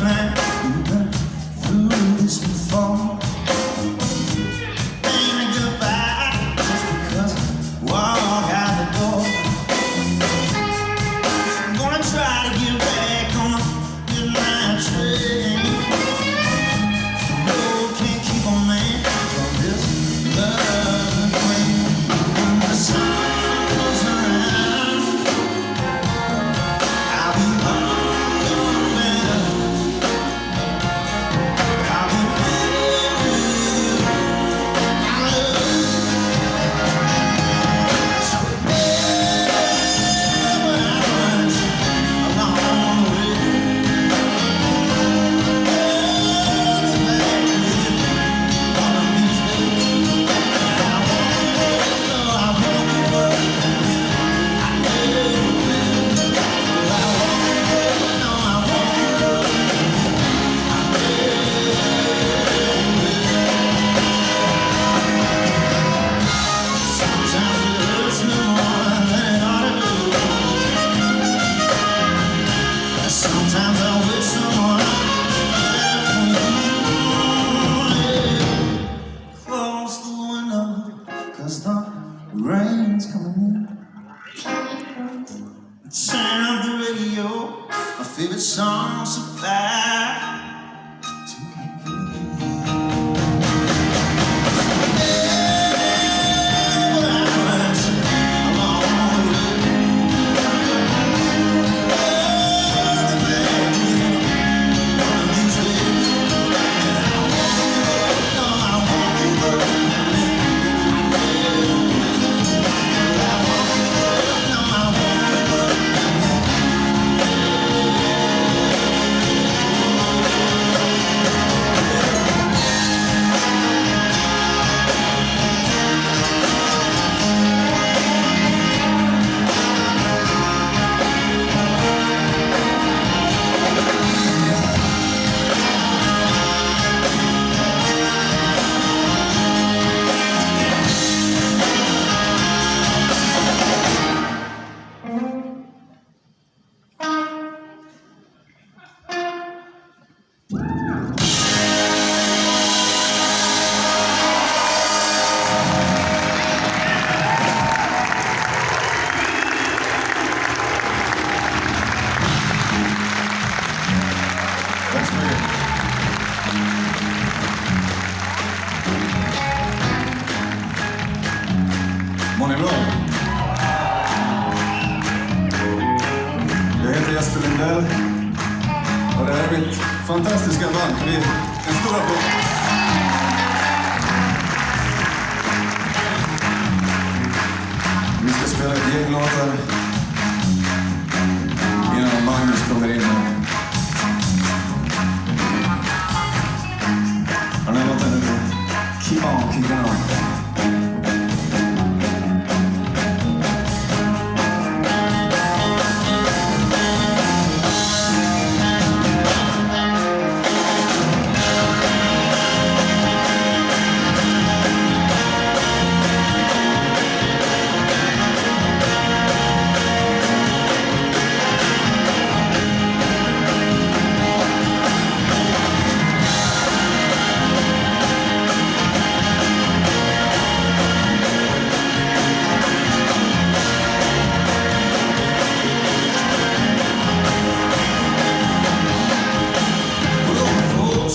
climb. We've been through this before. Ain't a goodbye just because I walk out the door. I'm gonna try to get back on the midnight train. The road can't keep on man from this love and pain. When the sun goes around, I'll be home better. I'll be there with you. I love you. So wherever I was along the way, I'll be back with you one of these days. I won't give up, no, I won't give up. I never will. I won't give up, no, I won't give up. I never will. Sometimes it hurts me more than it ought to do. Sometimes I wish someone close the window, 'cause the rain's coming in. Turn up the radio, my favorite song so bad to That's weird. Mår ni bra? Jag heter Jesper Lindell och det här är mitt fantastiska band. Vi är en stor applåd. Vi ska spela ett gäng låtar innan Magnus kommer in här. Den här låten heter Keep On Keeping On.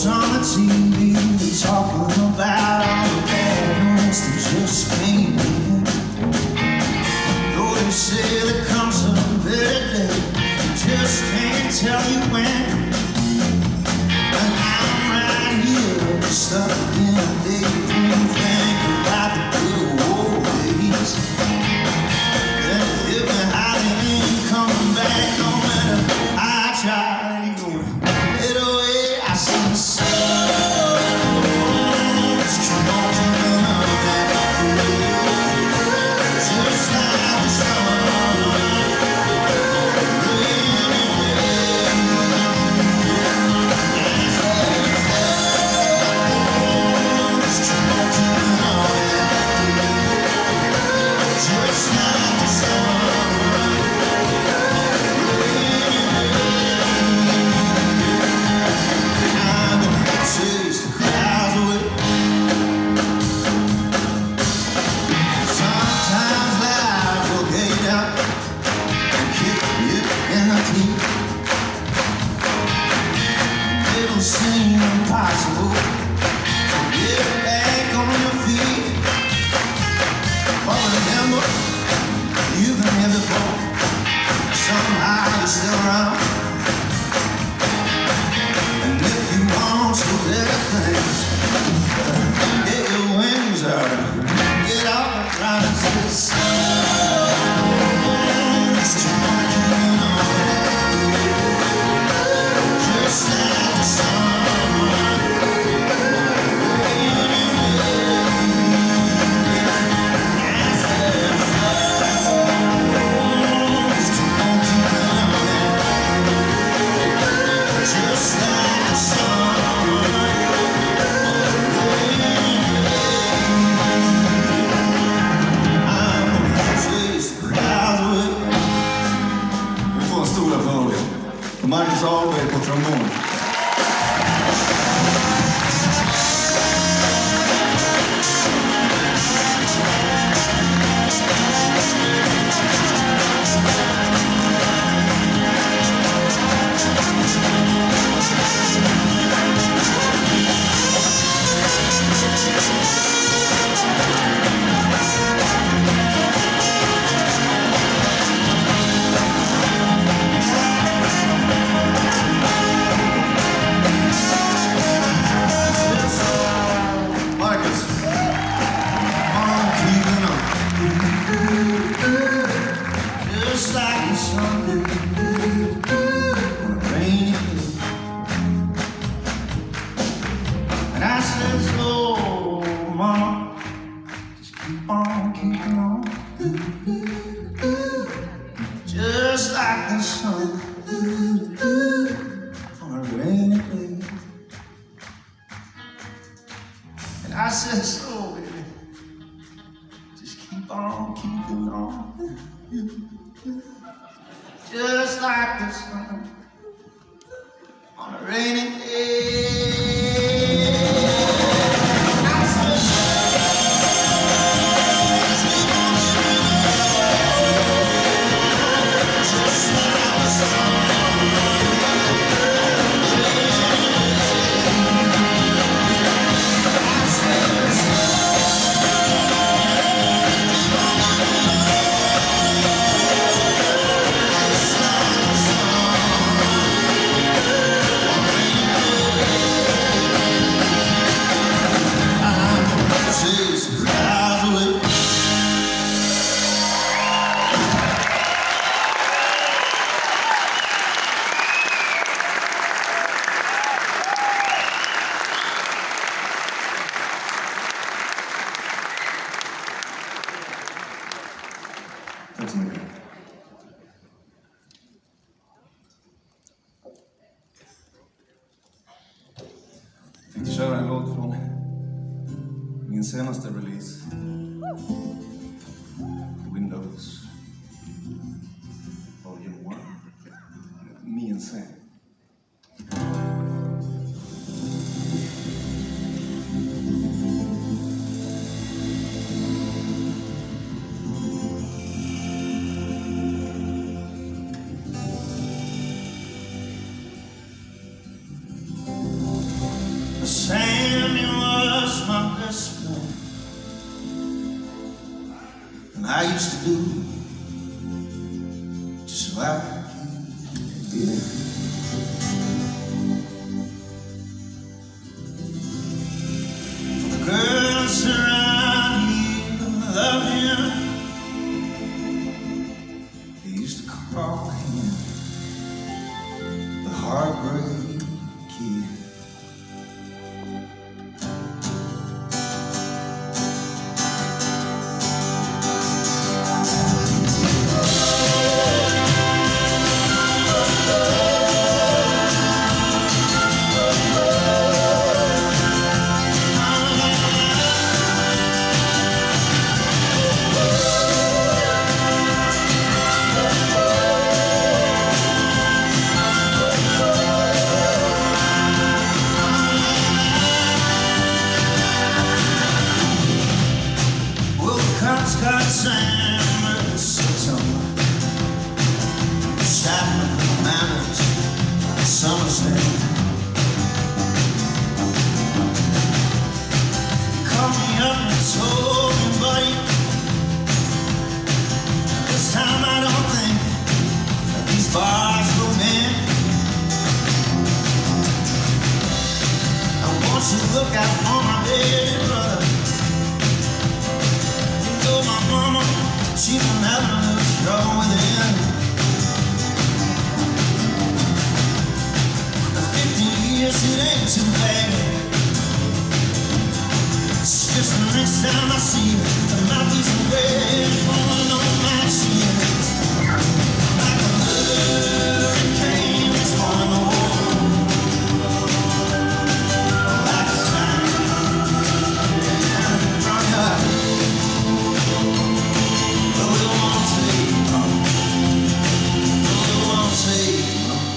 On the TV, they're talking about all the bad news that just came in. Though they say there comes a better day, just can't tell you when. And I'm right here, stuck in a daydream, thinking about the good old days. That hit me how they ain't coming back, no matter how I try to go it away. I see the sun. Just like the sun. never seem impossible. So get back on your feet. But remember, you've been here before. Somehow you're still around. And if you want to better things, get your wings out. Get off the ground and say, someone's talking on. Just like the sun. Marcus Ahlberg på trombon. Just like the sun on a rainy day. And I said, so, mama, just keep on keeping on. Just like the sun on a rainy day. And I said, so, baby, just keep on keeping on. Just like the sun on a rainy day. Tack så mycket. Jag tänkte köra en låt från min senaste release. Windows Volume 1. Me Insane. Sammy was my best friend, and I used to do just like he did. For the girls around here love him. They used to call him the Heartbreak Kid. Got Sam in September, Chapman Manors, Somerset. told me, buddy, this time I don't think that these bars will mend. I want you to look out for my baby brother. You know my mama, she don't have no trouble with it. 50 years, it ain't too bad. It's just the next time I see you, the mouthpiece away for no machine. Like a hurricane that's blowing the world. Like a giant from your but it won't take long. But it won't take long.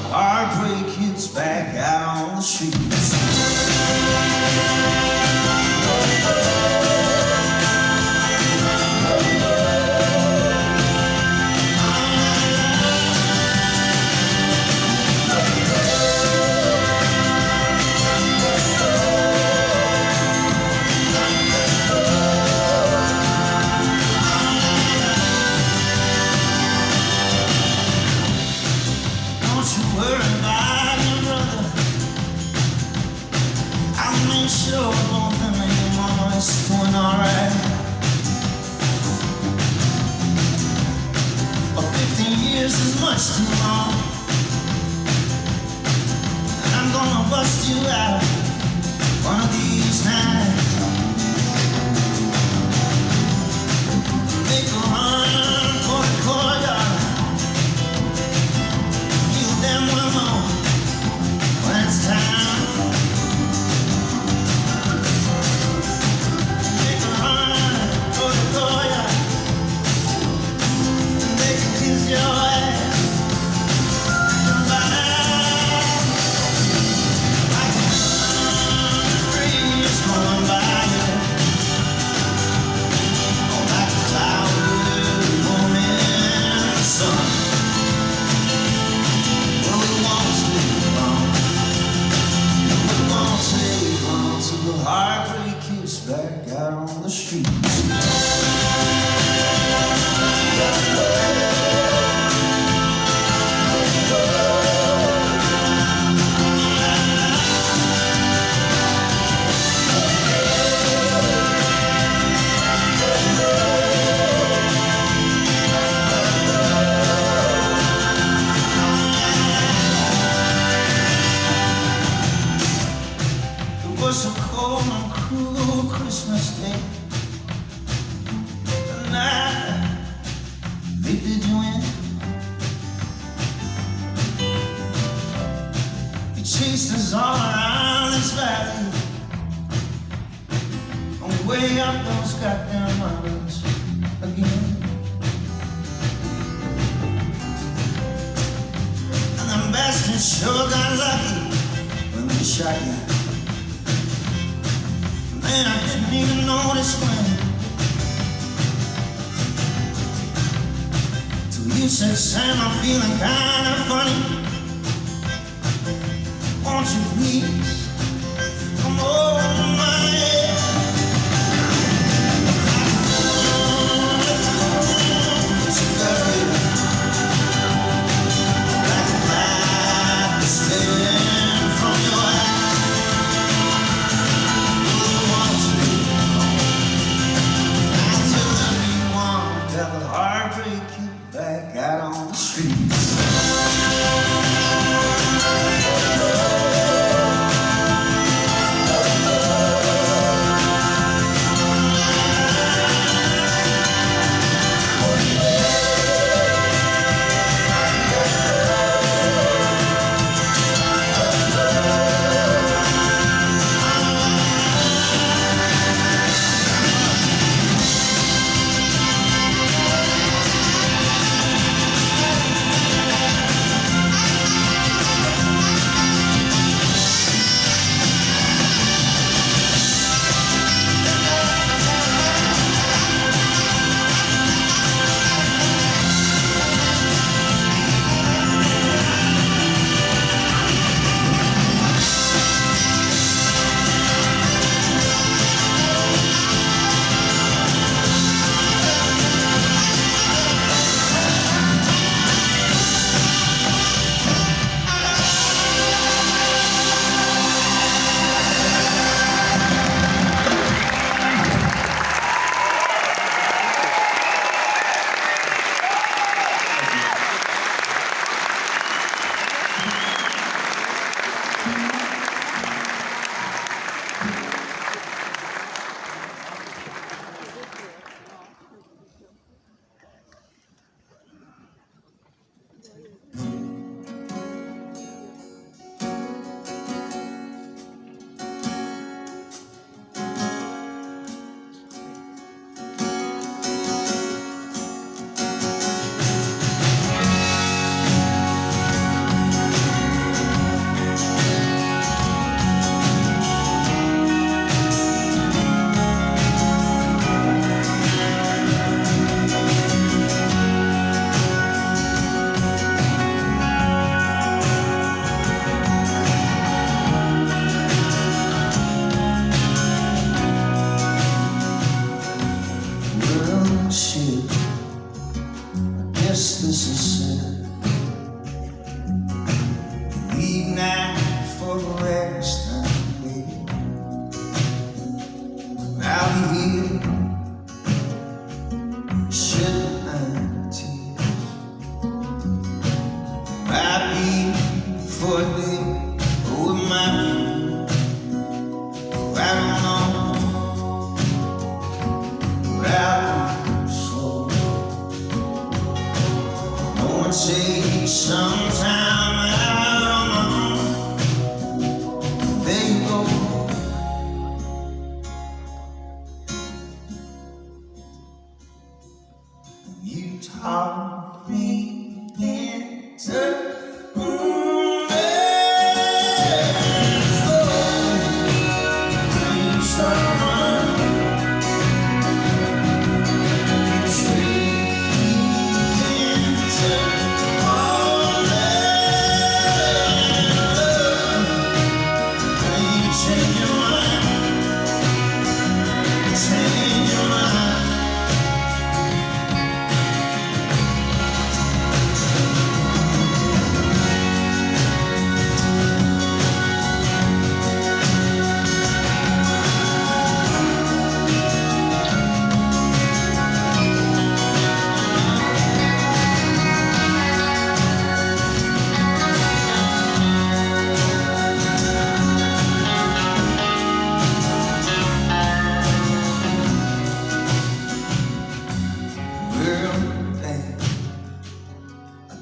Heartbreak hits back out on the streets. Don't you worry about your brother. I'll make sure both him and your mama is doing alright. But 15 years is much too long, and I'm gonna bust you out one of these nights. Make a run for the courtyard. You damn well know when it's time. Make a run for the courtyard. They can kiss your ass. Goodbye. I can run the breeze going by you. Oh, like a cloud moment in the sun. Well, it won't take long. It won't take long till the heartbreak hits back out on the streets. It was a cold and cruel Christmas day. The night they did you in. You chased us all around this valley, and way up those goddamn mountains again. And them bastards sure got lucky when they shot you. Man, I didn't even notice when, till you said, Sam, I'm feeling kinda funny. Won't you please come over my head? Like a light that's spilling from your eyes. Got the heartbreak you back out on the streets. weeknight for the last time, baby. I'll be here, shedding my tears. Might be for a day, or it might be, I don't know. But I'll be slow. No one takes some time out on my own. There you go. You taught me into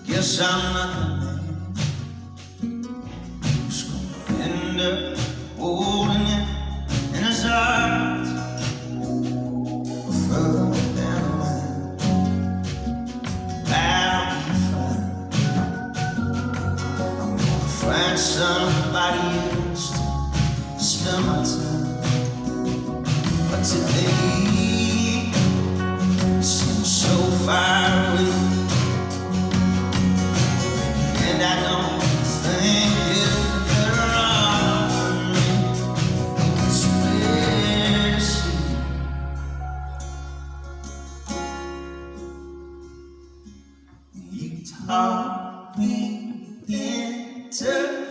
guess I'm not the man who's gonna end up holding it in his arms or further down the line. I'll be fine. I'm gonna find somebody else to spend my time. But today seems so far away. And I don't think it's better off for me. It's messy. You taught me into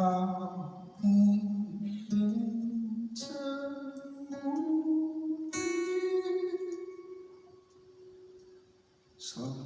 heart into so